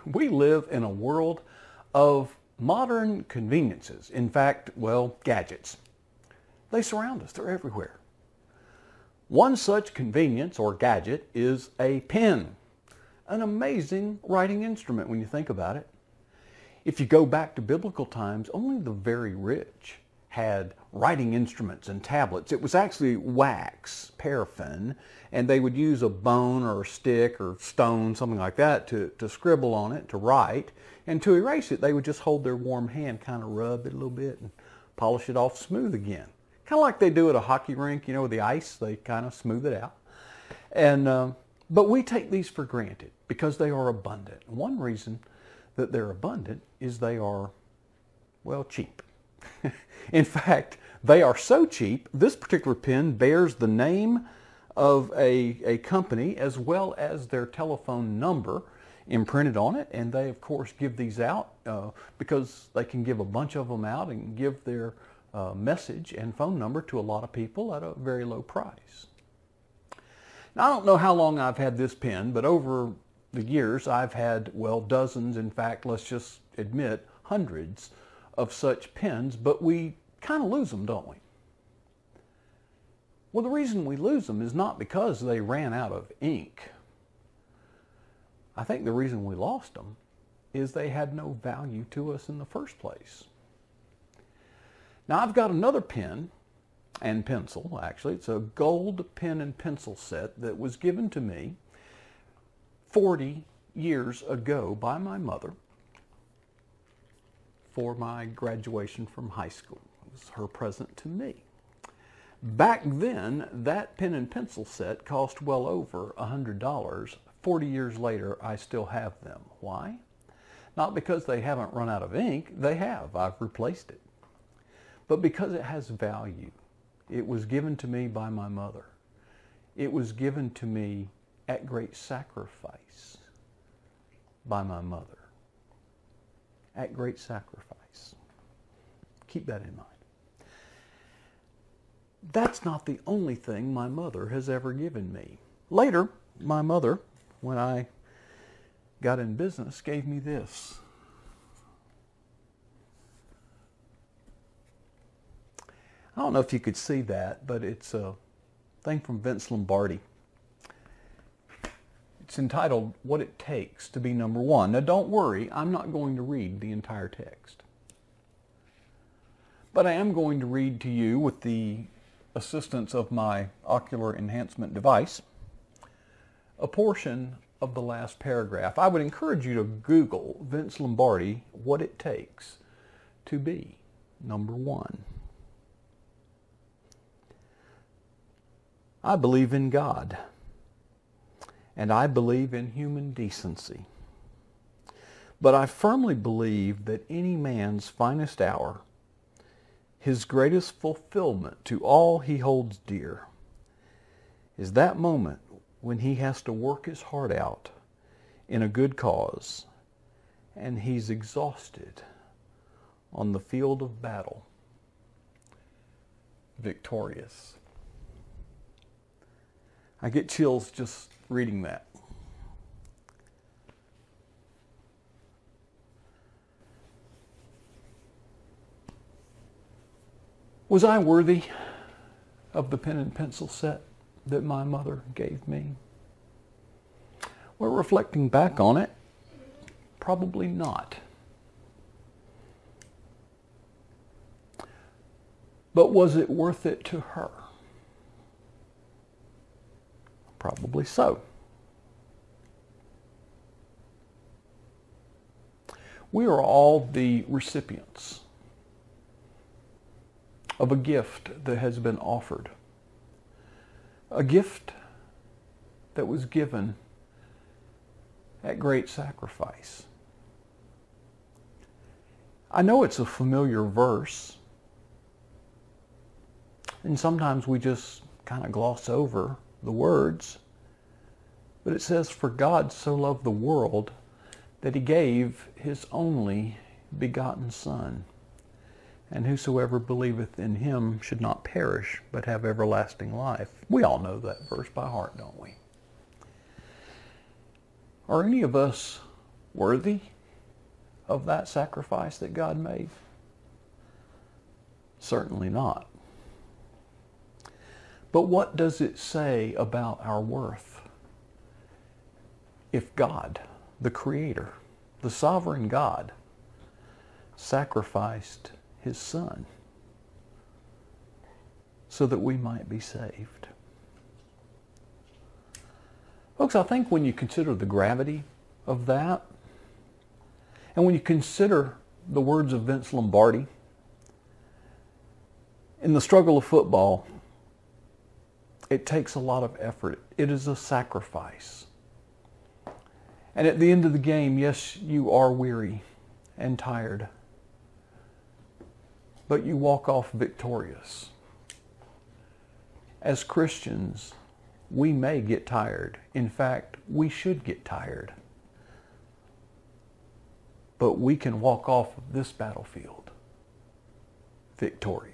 We live in a world of modern conveniences. In fact, well, gadgets. They surround us. They're everywhere. One such convenience or gadget is a pen, an amazing writing instrument when you think about it. If you go back to biblical times, only the very rich had writing instruments and tablets. It was actually wax, paraffin, and they would use a bone or a stick or stone, something like that, to scribble on it, to write. And to erase it, they would just hold their warm hand, kind of rub it a little bit and polish it off smooth again. Kind of like they do at a hockey rink, you know, with the ice, they kind of smooth it out. And but we take these for granted because they are abundant. One reason that they're abundant is they are, well, cheap. In fact, they are so cheap, this particular pen bears the name of a company as well as their telephone number imprinted on it, and they of course give these out because they can give a bunch of them out and give their message and phone number to a lot of people at a very low price. Now, I don't know how long I've had this pen, but over the years I've had, well, dozens, in fact, let's just admit, hundreds of such pens, but we kind of lose them, don't we? Well, the reason we lose them is not because they ran out of ink. I think the reason we lost them is they had no value to us in the first place. Now, I've got another pen and pencil, actually. It's a gold pen and pencil set that was given to me 40 years ago by my mother for my graduation from high school. It was her present to me. Back then, that pen and pencil set cost well over $100. 40 years later, I still have them. Why? Not because they haven't run out of ink. They have. I've replaced it. But because it has value. It was given to me by my mother. It was given to me at great sacrifice by my mother. At great sacrifice. Keep that in mind. That's not the only thing my mother has ever given me. Later, my mother, when I got in business, gave me this. I don't know if you could see that, but it's a thing from Vince Lombardi. It's entitled, What It Takes to Be Number One. Now don't worry, I'm not going to read the entire text. But I am going to read to you, with the assistance of my ocular enhancement device, a portion of the last paragraph. I would encourage you to Google Vince Lombardi, What It Takes to Be Number One. I believe in God, and I believe in human decency. But I firmly believe that any man's finest hour, his greatest fulfillment to all he holds dear, is that moment when he has to work his heart out in a good cause, and he's exhausted on the field of battle, victorious. I get chills just reading that. Was I worthy of the pen and pencil set that my mother gave me? Well, reflecting back on it, probably not. But was it worth it to her? Probably so. We are all the recipients of a gift that has been offered. A gift that was given at great sacrifice. I know it's a familiar verse, and sometimes we just kind of gloss over the words, but it says, "For God so loved the world that he gave his only begotten Son, and whosoever believeth in him should not perish, but have everlasting life." We all know that verse by heart, don't we? Are any of us worthy of that sacrifice that God made? Certainly not. But what does it say about our worth if God, the Creator, the sovereign God, sacrificed His Son so that we might be saved? Folks, I think when you consider the gravity of that, and when you consider the words of Vince Lombardi, in the struggle of football, it takes a lot of effort. It is a sacrifice. And at the end of the game, yes, you are weary and tired, but you walk off victorious. As Christians, we may get tired. In fact, we should get tired. But we can walk off of this battlefield victorious.